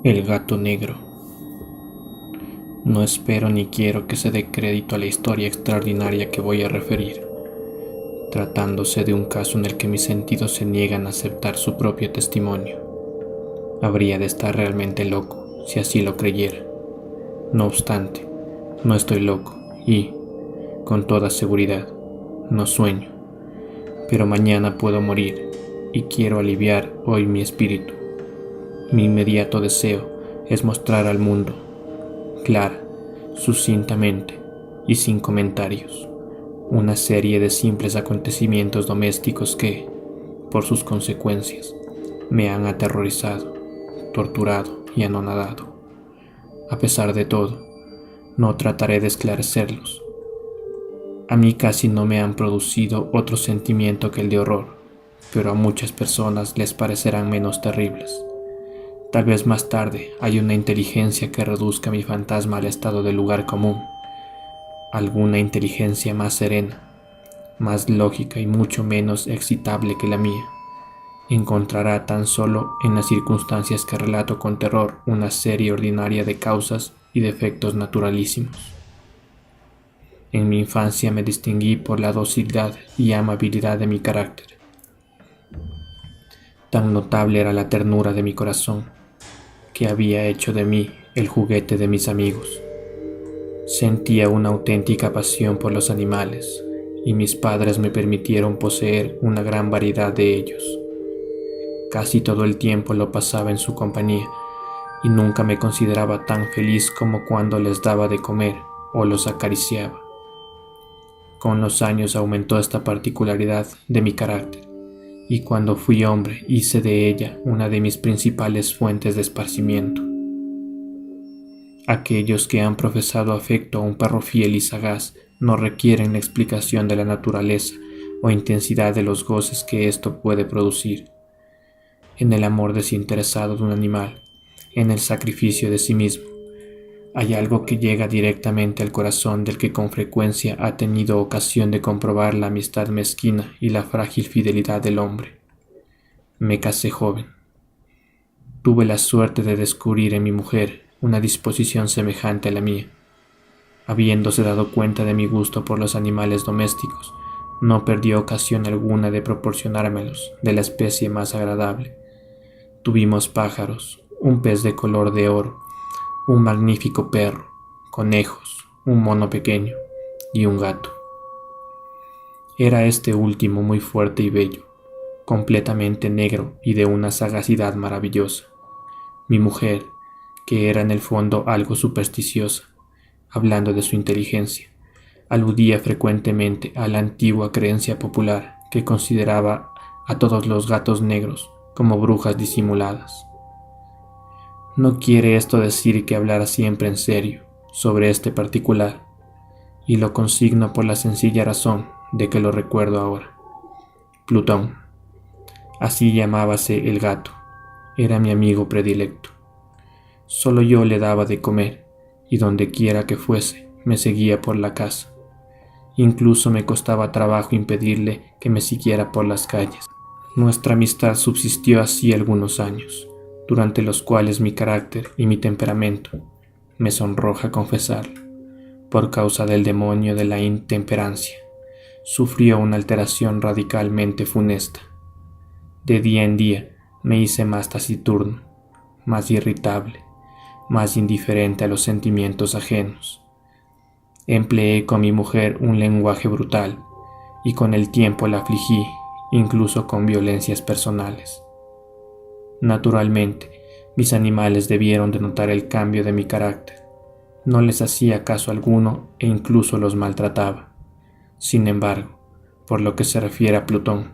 El gato negro. No espero ni quiero que se dé crédito a la historia extraordinaria que voy a referir, tratándose de un caso en el que mis sentidos se niegan a aceptar su propio testimonio. Habría de estar realmente loco si así lo creyera. No obstante, no estoy loco y, con toda seguridad, no sueño. Pero mañana puedo morir y quiero aliviar hoy mi espíritu. Mi inmediato deseo es mostrar al mundo, clara, sucintamente y sin comentarios, una serie de simples acontecimientos domésticos que, por sus consecuencias, me han aterrorizado, torturado y anonadado. A pesar de todo, no trataré de esclarecerlos. A mí casi no me han producido otro sentimiento que el de horror, pero a muchas personas les parecerán menos terribles. Tal vez más tarde haya una inteligencia que reduzca mi fantasma al estado de lugar común, alguna inteligencia más serena, más lógica y mucho menos excitable que la mía. Encontrará tan solo en las circunstancias que relato con terror una serie ordinaria de causas y defectos naturalísimos. En mi infancia me distinguí por la docilidad y amabilidad de mi carácter. Tan notable era la ternura de mi corazón, que había hecho de mí el juguete de mis amigos. Sentía una auténtica pasión por los animales, y mis padres me permitieron poseer una gran variedad de ellos. Casi todo el tiempo lo pasaba en su compañía, y nunca me consideraba tan feliz como cuando les daba de comer o los acariciaba. Con los años aumentó esta particularidad de mi carácter, y cuando fui hombre hice de ella una de mis principales fuentes de esparcimiento. Aquellos que han profesado afecto a un perro fiel y sagaz no requieren la explicación de la naturaleza o intensidad de los goces que esto puede producir. En el amor desinteresado de un animal, en el sacrificio de sí mismo, hay algo que llega directamente al corazón del que con frecuencia ha tenido ocasión de comprobar la amistad mezquina y la frágil fidelidad del hombre. Me casé joven. Tuve la suerte de descubrir en mi mujer una disposición semejante a la mía. Habiéndose dado cuenta de mi gusto por los animales domésticos, no perdió ocasión alguna de proporcionármelos de la especie más agradable. Tuvimos pájaros, un pez de color de oro, un magnífico perro, conejos, un mono pequeño y un gato. Era este último muy fuerte y bello, completamente negro y de una sagacidad maravillosa. Mi mujer, que era en el fondo algo supersticiosa, hablando de su inteligencia, aludía frecuentemente a la antigua creencia popular que consideraba a todos los gatos negros como brujas disimuladas. No quiere esto decir que hablara siempre en serio sobre este particular, y lo consigno por la sencilla razón de que lo recuerdo ahora. Plutón, así llamábase el gato, era mi amigo predilecto. Solo yo le daba de comer, y donde quiera que fuese, me seguía por la casa. Incluso me costaba trabajo impedirle que me siguiera por las calles. Nuestra amistad subsistió así algunos años, durante los cuales mi carácter y mi temperamento, me sonroja confesarlo, por causa del demonio de la intemperancia, sufrió una alteración radicalmente funesta. De día en día me hice más taciturno, más irritable, más indiferente a los sentimientos ajenos. Empleé con mi mujer un lenguaje brutal y con el tiempo la afligí, incluso con violencias personales. Naturalmente, mis animales debieron de notar el cambio de mi carácter. No les hacía caso alguno e incluso los maltrataba. Sin embargo, por lo que se refiere a Plutón,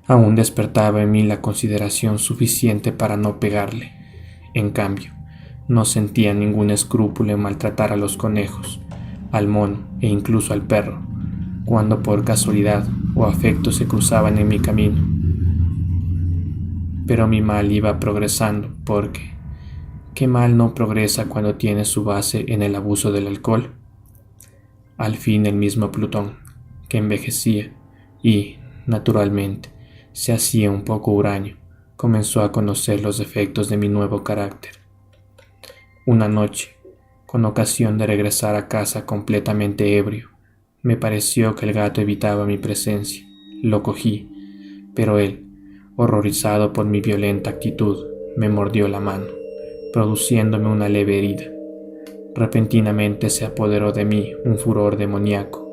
aún despertaba en mí la consideración suficiente para no pegarle. En cambio, no sentía ningún escrúpulo en maltratar a los conejos, al mono e incluso al perro, cuando por casualidad o afecto se cruzaban en mi camino. Pero mi mal iba progresando porque, ¿qué mal no progresa cuando tiene su base en el abuso del alcohol? Al fin el mismo Plutón, que envejecía y, naturalmente, se hacía un poco huraño, comenzó a conocer los defectos de mi nuevo carácter. Una noche, con ocasión de regresar a casa completamente ebrio, me pareció que el gato evitaba mi presencia. Lo cogí, pero él, horrorizado por mi violenta actitud, me mordió la mano, produciéndome una leve herida. Repentinamente se apoderó de mí un furor demoníaco.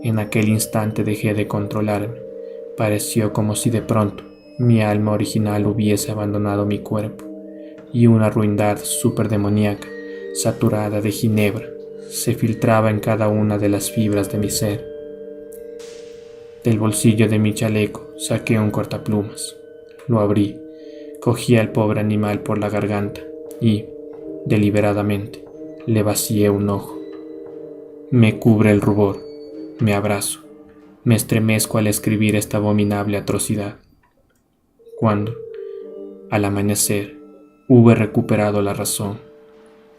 En aquel instante dejé de controlarme. Pareció como si de pronto mi alma original hubiese abandonado mi cuerpo, y una ruindad superdemoníaca, saturada de ginebra, se filtraba en cada una de las fibras de mi ser. Del bolsillo de mi chaleco saqué un cortaplumas. Lo abrí, cogí al pobre animal por la garganta y, deliberadamente, le vacié un ojo. Me cubre el rubor, me abrazo, me estremezco al escribir esta abominable atrocidad. Cuando, al amanecer, hube recuperado la razón,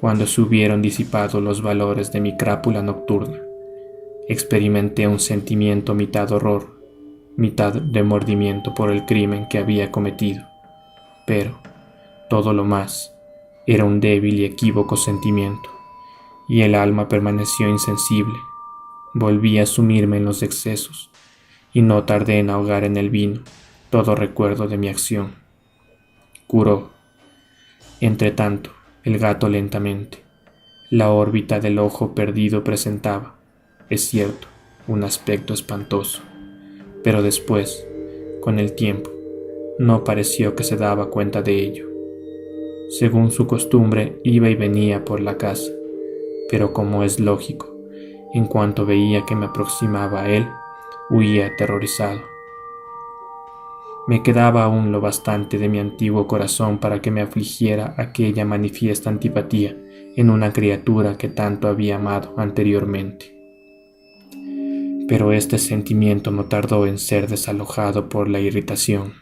cuando se hubieron disipado los valores de mi crápula nocturna, experimenté un sentimiento mitad horror, mitad remordimiento por el crimen que había cometido, pero, todo lo más, era un débil y equívoco sentimiento, y el alma permaneció insensible. Volví a sumirme en los excesos, y no tardé en ahogar en el vino todo recuerdo de mi acción. Curó. Entretanto, el gato lentamente. La órbita del ojo perdido presentaba, es cierto, un aspecto espantoso, pero después, con el tiempo, no pareció que se daba cuenta de ello. Según su costumbre, iba y venía por la casa, pero como es lógico, en cuanto veía que me aproximaba a él, huía aterrorizado. Me quedaba aún lo bastante de mi antiguo corazón para que me afligiera aquella manifiesta antipatía en una criatura que tanto había amado anteriormente. Pero este sentimiento no tardó en ser desalojado por la irritación.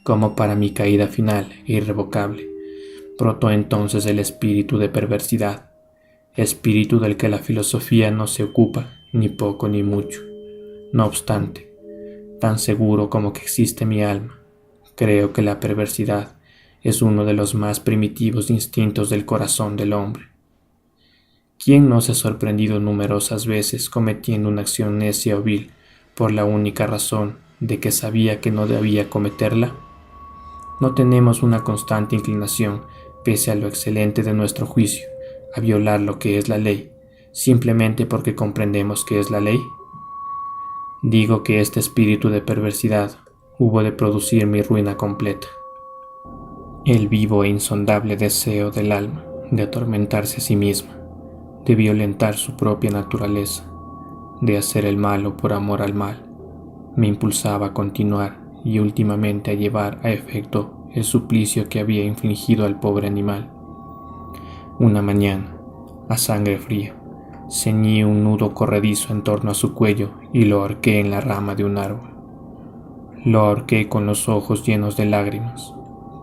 Como para mi caída final e irrevocable, brotó entonces el espíritu de perversidad, espíritu del que la filosofía no se ocupa, ni poco ni mucho. No obstante, tan seguro como que existe mi alma, creo que la perversidad es uno de los más primitivos instintos del corazón del hombre. ¿Quién no se ha sorprendido numerosas veces cometiendo una acción necia o vil por la única razón de que sabía que no debía cometerla? No tenemos una constante inclinación, pese a lo excelente de nuestro juicio, a violar lo que es la ley, simplemente porque comprendemos que es la ley. Digo que este espíritu de perversidad hubo de producir mi ruina completa. El vivo e insondable deseo del alma de atormentarse a sí misma, de violentar su propia naturaleza, de hacer el malo por amor al mal, me impulsaba a continuar y últimamente a llevar a efecto el suplicio que había infligido al pobre animal. Una mañana, a sangre fría, ceñí un nudo corredizo en torno a su cuello y lo ahorqué en la rama de un árbol. Lo ahorqué con los ojos llenos de lágrimas,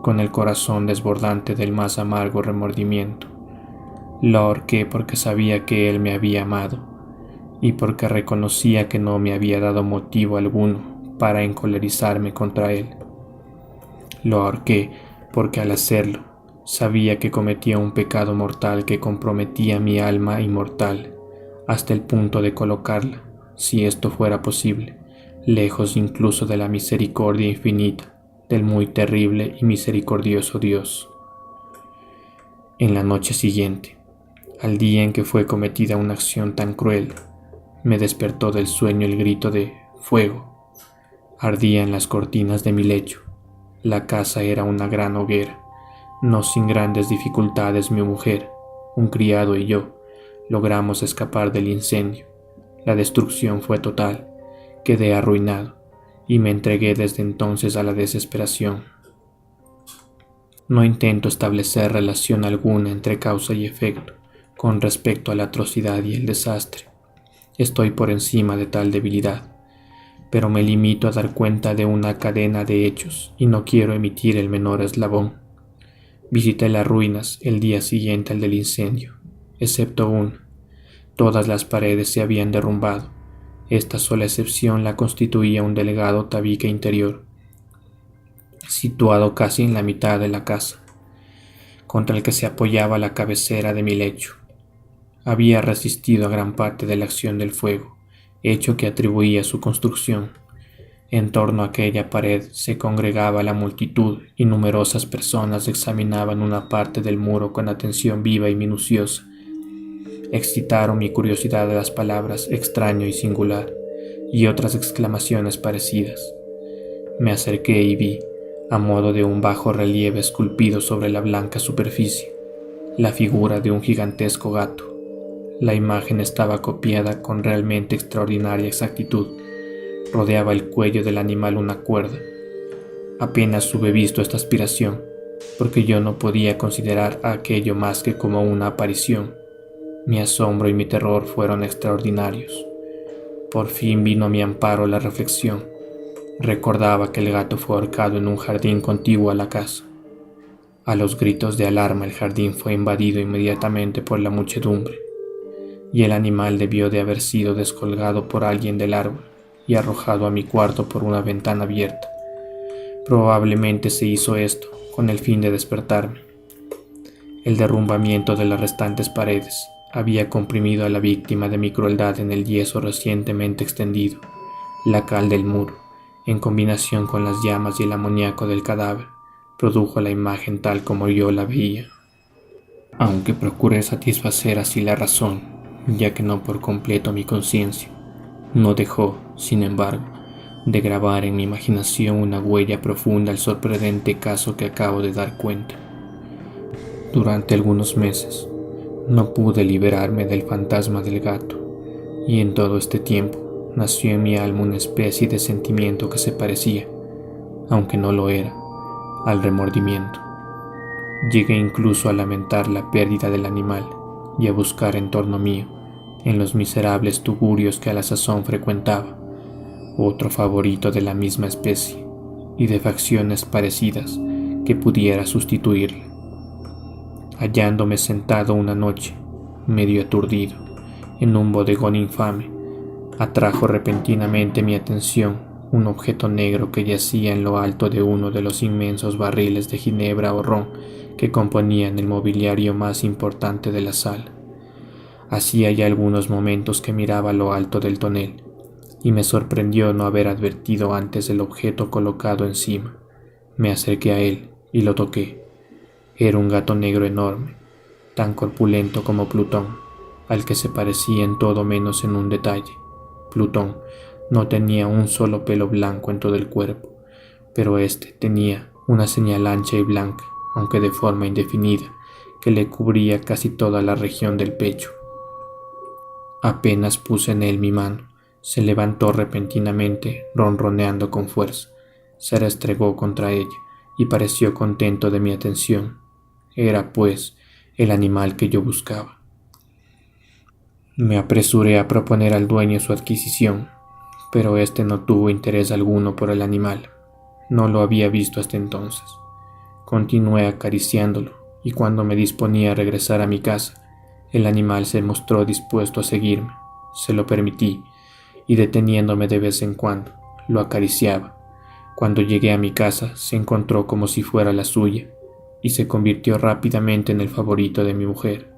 con el corazón desbordante del más amargo remordimiento. Lo ahorqué porque sabía que él me había amado y porque reconocía que no me había dado motivo alguno para encolerizarme contra él. Lo ahorqué porque al hacerlo sabía que cometía un pecado mortal que comprometía mi alma inmortal hasta el punto de colocarla, si esto fuera posible, lejos incluso de la misericordia infinita del muy terrible y misericordioso Dios. En la noche siguiente, al día en que fue cometida una acción tan cruel, me despertó del sueño el grito de «¡Fuego!». Ardía en las cortinas de mi lecho. La casa era una gran hoguera. No sin grandes dificultades mi mujer, un criado y yo logramos escapar del incendio. La destrucción fue total. Quedé arruinado y me entregué desde entonces a la desesperación. No intento establecer relación alguna entre causa y efecto con respecto a la atrocidad y el desastre. Estoy por encima de tal debilidad, pero me limito a dar cuenta de una cadena de hechos y no quiero emitir el menor eslabón. Visité las ruinas el día siguiente al del incendio, excepto una. Todas las paredes se habían derrumbado. Esta sola excepción la constituía un delgado tabique interior. situado casi en la mitad de la casa, contra el que se apoyaba la cabecera de mi lecho. Había resistido a gran parte de la acción del fuego, hecho que atribuía a su construcción. En torno a aquella pared se congregaba la multitud y numerosas personas examinaban una parte del muro con atención viva y minuciosa. Excitaron mi curiosidad las palabras extraño y singular y otras exclamaciones parecidas. Me acerqué y vi, a modo de un bajo relieve esculpido sobre la blanca superficie, la figura de un gigantesco gato. La imagen estaba copiada con realmente extraordinaria exactitud. Rodeaba el cuello del animal una cuerda. Apenas hube visto esta aspiración, porque yo no podía considerar a aquello más que como una aparición. Mi asombro y mi terror fueron extraordinarios. Por fin vino a mi amparo la reflexión. Recordaba que el gato fue ahorcado en un jardín contiguo a la casa. A los gritos de alarma el jardín fue invadido inmediatamente por la muchedumbre, y el animal debió de haber sido descolgado por alguien del árbol y arrojado a mi cuarto por una ventana abierta. Probablemente se hizo esto con el fin de despertarme. El derrumbamiento de las restantes paredes había comprimido a la víctima de mi crueldad en el yeso recientemente extendido. La cal del muro, en combinación con las llamas y el amoníaco del cadáver, produjo la imagen tal como yo la veía. Aunque procuré satisfacer así la razón, ya que no por completo mi conciencia, no dejó, sin embargo, de grabar en mi imaginación una huella profunda el sorprendente caso que acabo de dar cuenta. Durante algunos meses no pude liberarme del fantasma del gato, y en todo este tiempo nació en mi alma una especie de sentimiento que se parecía, aunque no lo era, al remordimiento. Llegué incluso a lamentar la pérdida del animal y a buscar en torno mío, en los miserables tugurios que a la sazón frecuentaba, otro favorito de la misma especie y de facciones parecidas que pudiera sustituirle. Hallándome sentado una noche, medio aturdido, en un bodegón infame, atrajo repentinamente mi atención un objeto negro que yacía en lo alto de uno de los inmensos barriles de ginebra o ron que componían el mobiliario más importante de la sala. Hacía ya algunos momentos que miraba lo alto del tonel, y me sorprendió no haber advertido antes el objeto colocado encima. Me acerqué a él y lo toqué. Era un gato negro enorme, tan corpulento como Plutón, al que se parecía en todo menos en un detalle. Plutón no tenía un solo pelo blanco en todo el cuerpo, pero éste tenía una señal ancha y blanca, aunque de forma indefinida, que le cubría casi toda la región del pecho. Apenas puse en él mi mano, se levantó repentinamente, ronroneando con fuerza. Se restregó contra ella y pareció contento de mi atención. Era, pues, el animal que yo buscaba. Me apresuré a proponer al dueño su adquisición, pero éste no tuvo interés alguno por el animal. No lo había visto hasta entonces. Continué acariciándolo, y cuando me disponía a regresar a mi casa, el animal se mostró dispuesto a seguirme. Se lo permití, y deteniéndome de vez en cuando, lo acariciaba. Cuando llegué a mi casa, se encontró como si fuera la suya, y se convirtió rápidamente en el favorito de mi mujer.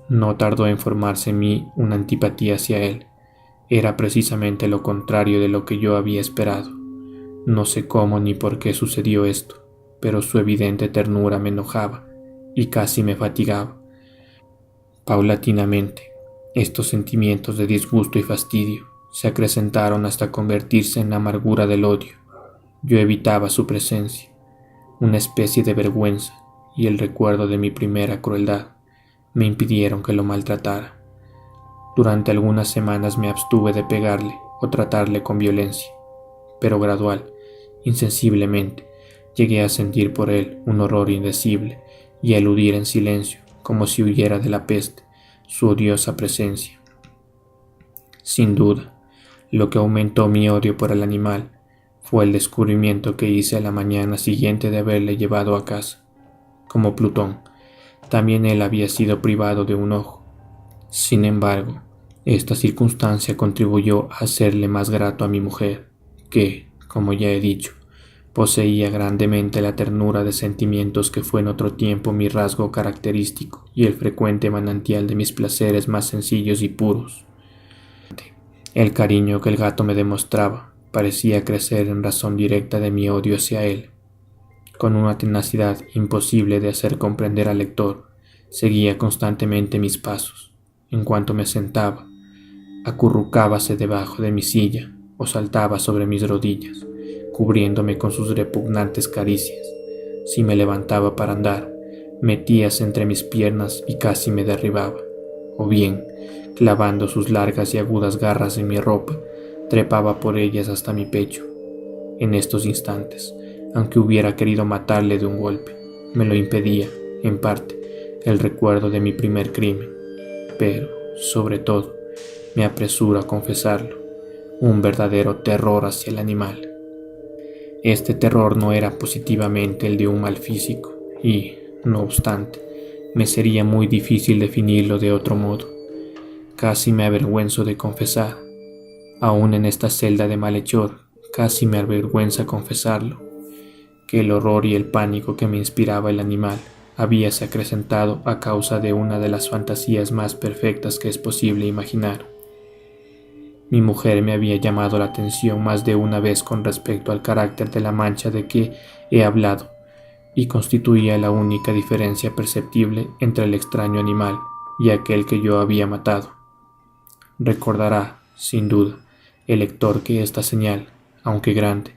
No tardó en formarse en mí una antipatía hacia él. Era precisamente lo contrario de lo que yo había esperado. No sé cómo ni por qué sucedió esto, pero su evidente ternura me enojaba y casi me fatigaba. Paulatinamente, estos sentimientos de disgusto y fastidio se acrecentaron hasta convertirse en la amargura del odio. Yo evitaba su presencia. Una especie de vergüenza y el recuerdo de mi primera crueldad me impidieron que lo maltratara. Durante algunas semanas me abstuve de pegarle o tratarle con violencia, pero gradual, insensiblemente, llegué a sentir por él un horror indecible y a eludir en silencio, como si huyera de la peste, su odiosa presencia. Sin duda, lo que aumentó mi odio por el animal fue el descubrimiento que hice a la mañana siguiente de haberle llevado a casa. Como Plutón, también él había sido privado de un ojo. Sin embargo, esta circunstancia contribuyó a hacerle más grato a mi mujer, que, como ya he dicho, Poseía grandemente la ternura de sentimientos que fue en otro tiempo mi rasgo característico y el frecuente manantial de mis placeres más sencillos y puros. El cariño que el gato me demostraba parecía crecer en razón directa de mi odio hacia él. Con una tenacidad imposible de hacer comprender al lector, seguía constantemente mis pasos. En cuanto me sentaba, acurrucábase debajo de mi silla o saltaba sobre mis rodillas, cubriéndome con sus repugnantes caricias. Si me levantaba para andar, metíase entre mis piernas y casi me derribaba, o bien, clavando sus largas y agudas garras en mi ropa, trepaba por ellas hasta mi pecho. En estos instantes, aunque hubiera querido matarle de un golpe, me lo impedía, en parte, el recuerdo de mi primer crimen, pero, sobre todo, me apresuro a confesarlo, un verdadero terror hacia el animal. Este terror no era positivamente el de un mal físico y, no obstante, me sería muy difícil definirlo de otro modo. Casi me avergüenzo de confesar, aún en esta celda de malhechor, casi me avergüenza confesarlo, que el horror y el pánico que me inspiraba el animal habíase acrecentado a causa de una de las fantasías más perfectas que es posible imaginar. Mi mujer me había llamado la atención más de una vez con respecto al carácter de la mancha de que he hablado, y constituía la única diferencia perceptible entre el extraño animal y aquel que yo había matado. Recordará, sin duda, el lector que esta señal, aunque grande,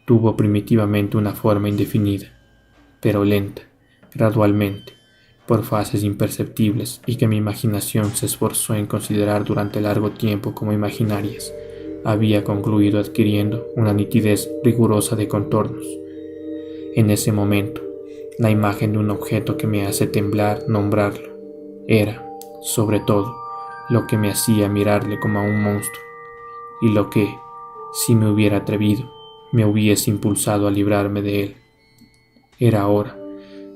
tuvo primitivamente una forma indefinida, pero lenta, gradualmente, por fases imperceptibles y que mi imaginación se esforzó en considerar durante largo tiempo como imaginarias, había concluido adquiriendo una nitidez rigurosa de contornos. En ese momento, la imagen de un objeto que me hace temblar nombrarlo era, sobre todo, lo que me hacía mirarle como a un monstruo, y lo que, si me hubiera atrevido, me hubiese impulsado a librarme de él. Era ahora,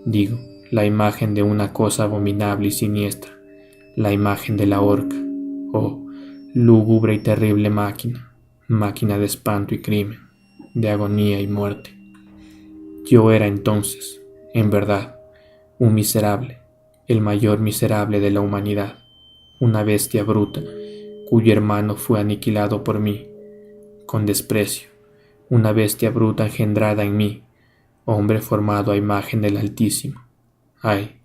digo, la imagen de una cosa abominable y siniestra, la imagen de la horca, oh, lúgubre y terrible máquina, máquina de espanto y crimen, de agonía y muerte. Yo era entonces, en verdad, un miserable, el mayor miserable de la humanidad, una bestia bruta, cuyo hermano fue aniquilado por mí, con desprecio, una bestia bruta engendrada en mí, hombre formado a imagen del Altísimo. Ay,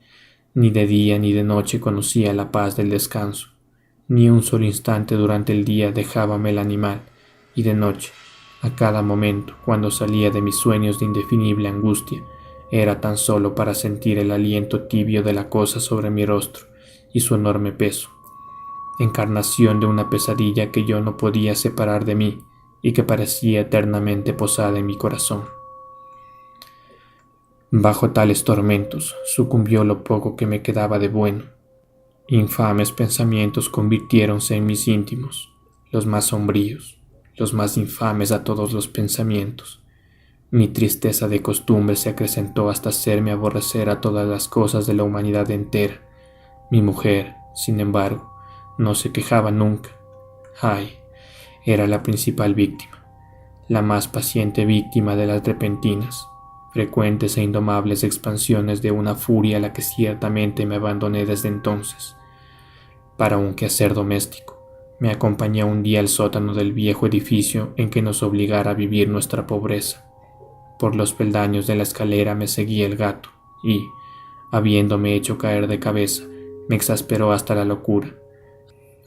ni de día ni de noche conocía la paz del descanso, ni un solo instante durante el día dejábame el animal, y de noche, a cada momento, cuando salía de mis sueños de indefinible angustia, era tan solo para sentir el aliento tibio de la cosa sobre mi rostro y su enorme peso, encarnación de una pesadilla que yo no podía separar de mí y que parecía eternamente posada en mi corazón. Bajo tales tormentos sucumbió lo poco que me quedaba de bueno. Infames pensamientos convirtiéronse en mis íntimos, los más sombríos, los más infames a todos los pensamientos. Mi tristeza de costumbre se acrecentó hasta hacerme aborrecer a todas las cosas de la humanidad entera. Mi mujer, sin embargo, no se quejaba nunca. Ay, era la principal víctima, la más paciente víctima de las repentinas, frecuentes e indomables expansiones de una furia a la que ciertamente me abandoné desde entonces. Para un quehacer doméstico, me acompañé un día al sótano del viejo edificio en que nos obligara a vivir nuestra pobreza. Por los peldaños de la escalera me seguía el gato y, habiéndome hecho caer de cabeza, me exasperó hasta la locura.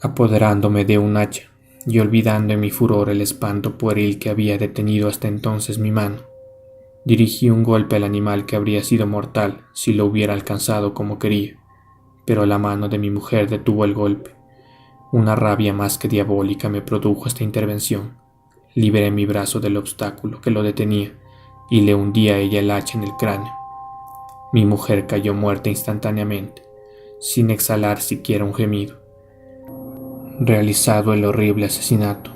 Apoderándome de un hacha y olvidando en mi furor el espanto pueril que había detenido hasta entonces mi mano, dirigí un golpe al animal que habría sido mortal si lo hubiera alcanzado como quería, pero la mano de mi mujer detuvo el golpe. Una rabia más que diabólica me produjo esta intervención. Liberé mi brazo del obstáculo que lo detenía y le hundí a ella el hacha en el cráneo. Mi mujer cayó muerta instantáneamente, sin exhalar siquiera un gemido. Realizado el horrible asesinato,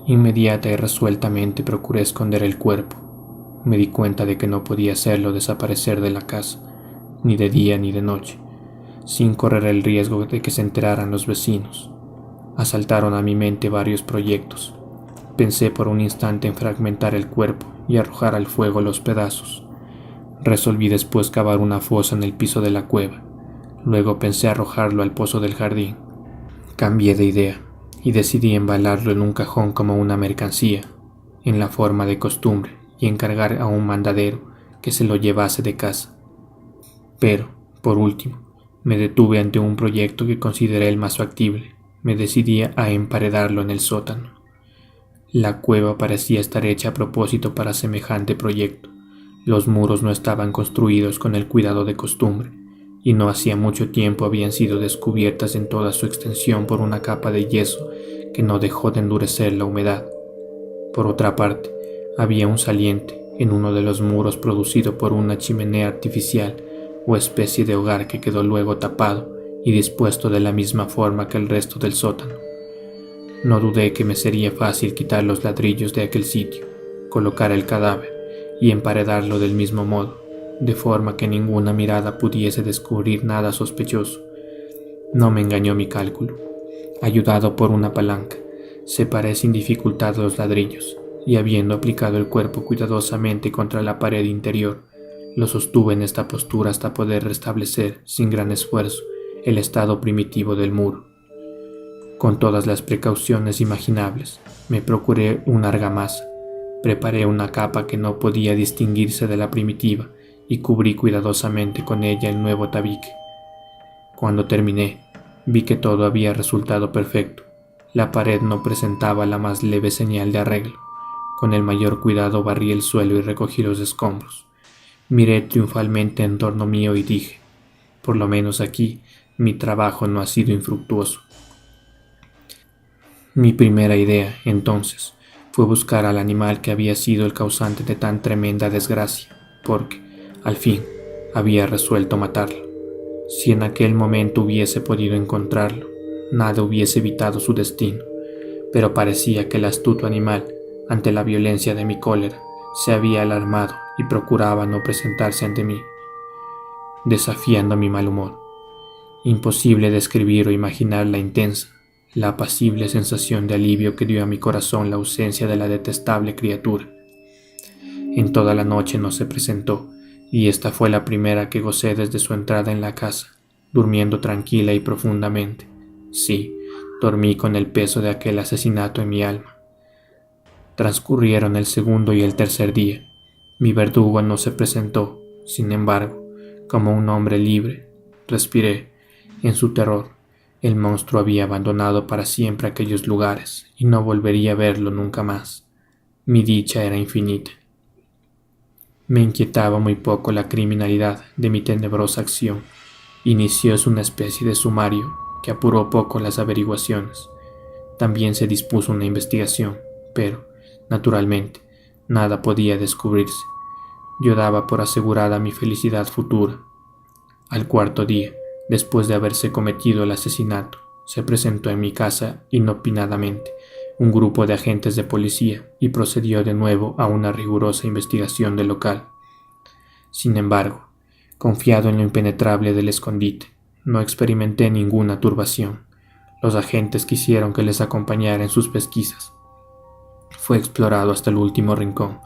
inmediata y resueltamente procuré esconder el cuerpo. Me di cuenta de que no podía hacerlo desaparecer de la casa, ni de día ni de noche, sin correr el riesgo de que se enteraran los vecinos. Asaltaron a mi mente varios proyectos. Pensé por un instante en fragmentar el cuerpo y arrojar al fuego los pedazos. Resolví después cavar una fosa en el piso de la cueva. Luego pensé arrojarlo al pozo del jardín. Cambié de idea y decidí embalarlo en un cajón como una mercancía, en la forma de costumbre, y encargar a un mandadero que se lo llevase de casa. Pero, por último, me detuve ante un proyecto que consideré el más factible. Me decidí a emparedarlo en el sótano. La cueva parecía estar hecha a propósito para semejante proyecto. Los muros no estaban construidos con el cuidado de costumbre, y no hacía mucho tiempo habían sido descubiertas en toda su extensión por una capa de yeso que no dejó de endurecer la humedad. Por otra parte, había un saliente en uno de los muros producido por una chimenea artificial o especie de hogar que quedó luego tapado y dispuesto de la misma forma que el resto del sótano. No dudé que me sería fácil quitar los ladrillos de aquel sitio, colocar el cadáver y emparedarlo del mismo modo, de forma que ninguna mirada pudiese descubrir nada sospechoso. No me engañó mi cálculo. Ayudado por una palanca, separé sin dificultad los ladrillos y, habiendo aplicado el cuerpo cuidadosamente contra la pared interior, lo sostuve en esta postura hasta poder restablecer, sin gran esfuerzo, el estado primitivo del muro. Con todas las precauciones imaginables, me procuré una argamasa, preparé una capa que no podía distinguirse de la primitiva y cubrí cuidadosamente con ella el nuevo tabique. Cuando terminé, vi que todo había resultado perfecto. La pared no presentaba la más leve señal de arreglo. Con el mayor cuidado barrí el suelo y recogí los escombros. Miré triunfalmente en torno mío y dije: por lo menos aquí mi trabajo no ha sido infructuoso. Mi primera idea, entonces, fue buscar al animal que había sido el causante de tan tremenda desgracia, porque, al fin, había resuelto matarlo. Si en aquel momento hubiese podido encontrarlo, nada hubiese evitado su destino, pero parecía que el astuto animal, ante la violencia de mi cólera, se había alarmado y procuraba no presentarse ante mí, desafiando mi mal humor. Imposible describir o imaginar la intensa, la apacible sensación de alivio que dio a mi corazón la ausencia de la detestable criatura. En toda la noche no se presentó, y esta fue la primera que gocé desde su entrada en la casa, durmiendo tranquila y profundamente. Sí, dormí con el peso de aquel asesinato en mi alma. Transcurrieron el segundo y el tercer día. Mi verdugo no se presentó. Sin embargo, como un hombre libre, respiré. En su terror, el monstruo había abandonado para siempre aquellos lugares y no volvería a verlo nunca más. Mi dicha era infinita. Me inquietaba muy poco la criminalidad de mi tenebrosa acción. Inicióse una especie de sumario que apuró poco las averiguaciones. También se dispuso una investigación, pero, naturalmente, nada podía descubrirse. Yo daba por asegurada mi felicidad futura. Al cuarto día, después de haberse cometido el asesinato, se presentó en mi casa inopinadamente un grupo de agentes de policía y procedió de nuevo a una rigurosa investigación del local. Sin embargo, confiado en lo impenetrable del escondite, no experimenté ninguna turbación. Los agentes quisieron que les acompañara en sus pesquisas. Fue explorado hasta el último rincón.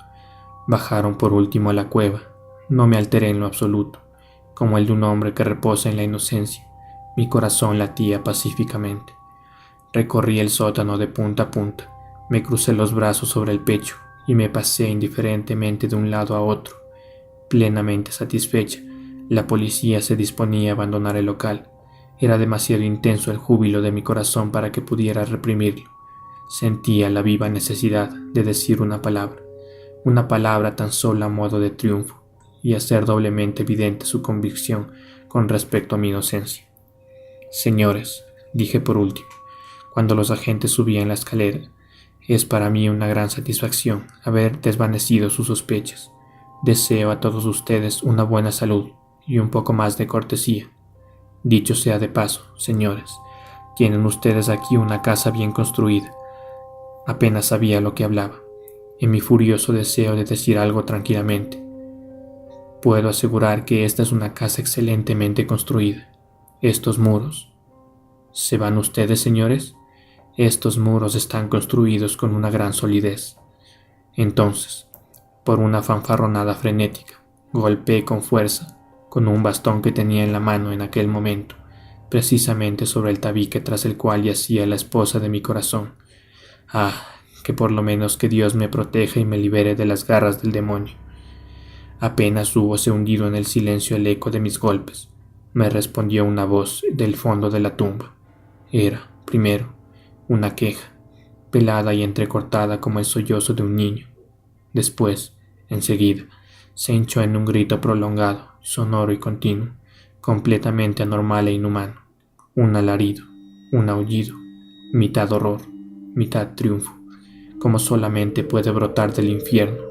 Bajaron por último a la cueva. No me alteré en lo absoluto. Como el de un hombre que reposa en la inocencia, mi corazón latía pacíficamente. Recorrí el sótano de punta a punta, me crucé los brazos sobre el pecho y me pasé indiferentemente de un lado a otro. Plenamente satisfecha, la policía se disponía a abandonar el local. Era demasiado intenso el júbilo de mi corazón para que pudiera reprimirlo. Sentía la viva necesidad de decir una palabra tan solo a modo de triunfo, y hacer doblemente evidente su convicción con respecto a mi inocencia. Señores, dije por último, cuando los agentes subían la escalera, es para mí una gran satisfacción haber desvanecido sus sospechas. Deseo a todos ustedes una buena salud y un poco más de cortesía. Dicho sea de paso, señores, tienen ustedes aquí una casa bien construida. Apenas sabía lo que hablaba, en mi furioso deseo de decir algo tranquilamente. Puedo asegurar que esta es una casa excelentemente construida. Estos muros. ¿Se van ustedes, señores? Estos muros están construidos con una gran solidez. Entonces, por una fanfarronada frenética. Golpeé con fuerza, con un bastón que tenía en la mano en aquel momento, precisamente sobre el tabique tras el cual yacía la esposa de mi corazón. Ah, que por lo menos que Dios me proteja y me libere de las garras del demonio. Apenas húbose hundido en el silencio el eco de mis golpes, me respondió una voz del fondo de la tumba. Era, primero, una queja, pelada y entrecortada como el sollozo de un niño. Después, enseguida, se hinchó en un grito prolongado, sonoro y continuo, completamente anormal e inhumano. Un alarido, un aullido, mitad horror, mitad triunfo, como solamente puede brotar del infierno,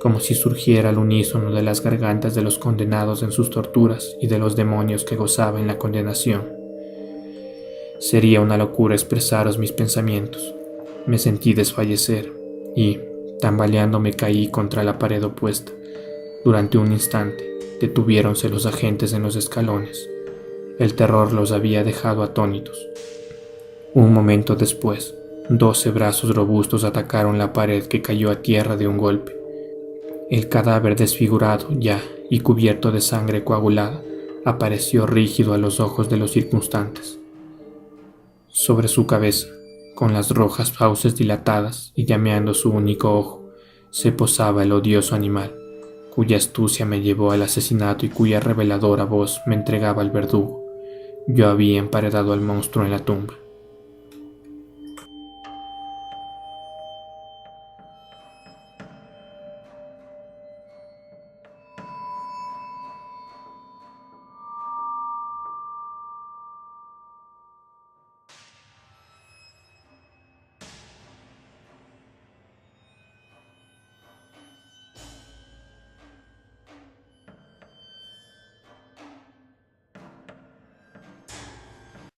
como si surgiera al unísono de las gargantas de los condenados en sus torturas y de los demonios que gozaban en la condenación. Sería una locura expresaros mis pensamientos. Me sentí desfallecer y, tambaleándome, caí contra la pared opuesta. Durante un instante, detuviéronse los agentes en los escalones. El terror los había dejado atónitos. Un momento después, 12 brazos robustos atacaron la pared, que cayó a tierra de un golpe. El cadáver desfigurado ya y cubierto de sangre coagulada apareció rígido a los ojos de los circunstantes. Sobre su cabeza, con las rojas fauces dilatadas y llameando su único ojo, se posaba el odioso animal, cuya astucia me llevó al asesinato y cuya reveladora voz me entregaba al verdugo. Yo había emparedado al monstruo en la tumba.